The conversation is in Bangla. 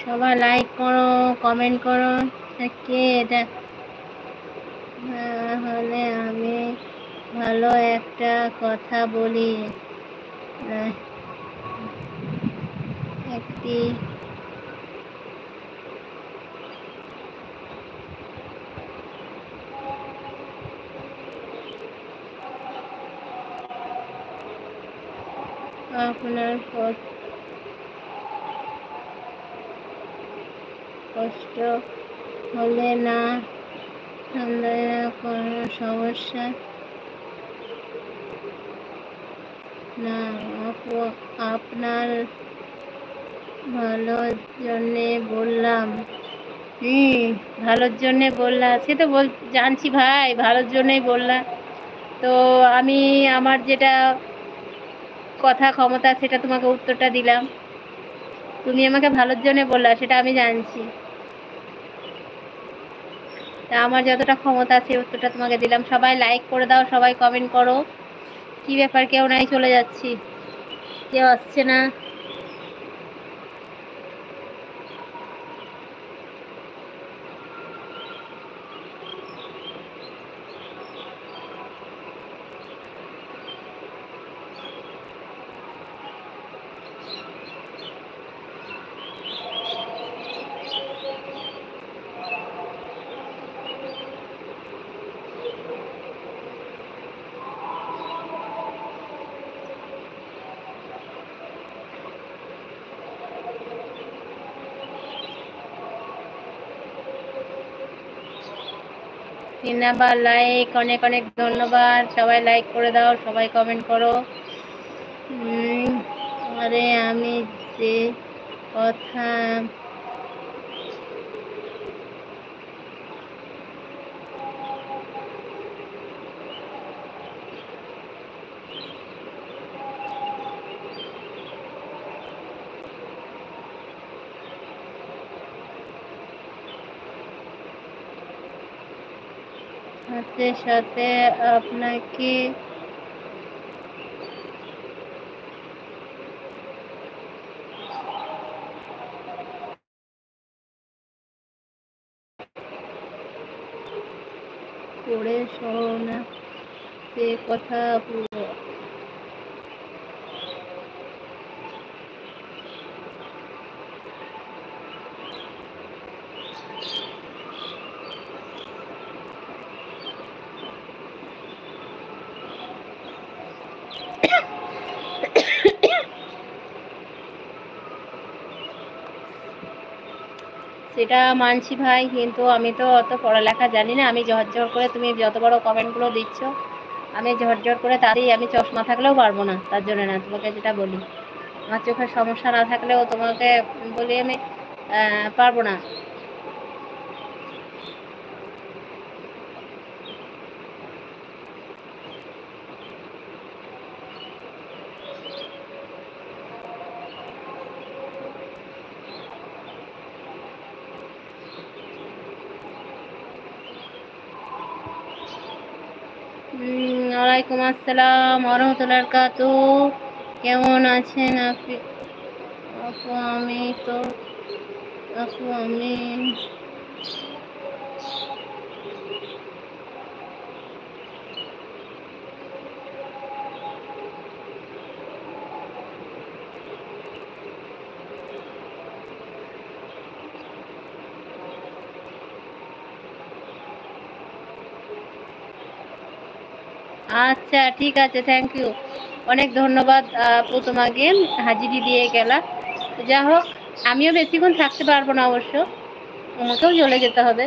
সবাই লাইক করো, কমেন্ট করো। কে এটা? হলে আমি ভালো একটা কথা বলি। একটি আপনার কষ্ট হলে না কোনো সমস্যা না, আপনার ভালোর জন্যে বললাম। ভালোর জন্যে বললাম, সে তো জানছি ভাই, ভালোর জন্যই বললাম। তো আমি আমার যেটা কথা ক্ষমতা সেটা তোমাকে উত্তরটা দিলাম। তুমি আমাকে ভালোর জন্য বললা, সেটা আমি জানছি। তা আমার যতটা ক্ষমতা আছে উত্তরটা তোমাকে দিলাম। সবাই লাইক করে দাও, সবাই কমেন্ট করো। কি ব্যাপার, কেউ নাই, চলে যাচ্ছি, কেউ আসছে না। তিনবার লাইক, অনেক অনেক ধন্যবাদ। সবাই লাইক করে দাও, সবাই কমেন্ট করো। আরে আমি যে কথা সাথে সাথে আপনাকে পড়ে শোনা সে কথা পুরো। সেটা মানছি ভাই, কিন্তু আমি তো অত পড়ালেখা জানি না। আমি ঝরঝর করে, তুমি যত বড় কমেন্টগুলো দিচ্ছ, আমি ঝরঝর করে তারই, আমি চশমা থাকলেও পারবো না। তার জন্য না, তোমাকে যেটা বলি, আমার চোখের সমস্যা না থাকলেও তোমাকে বলি আমি পারবো না। ওয়ালাইকুম আসসালাম ওয়া রাহমাতুল্লাহি ওয়া বারাকাতুহু। কেমন আছেন আপনি? আপু আমি তো আপু আমি আচ্ছা, ঠিক আছে, থ্যাংক ইউ, অনেক ধন্যবাদ আপু, তোমাকে হাজিরি দিয়ে গেলা। যা হোক, আমিও বেশিক্ষণ থাকতে পারবো না অবশ্য, আমাকেও চলে যেতে হবে।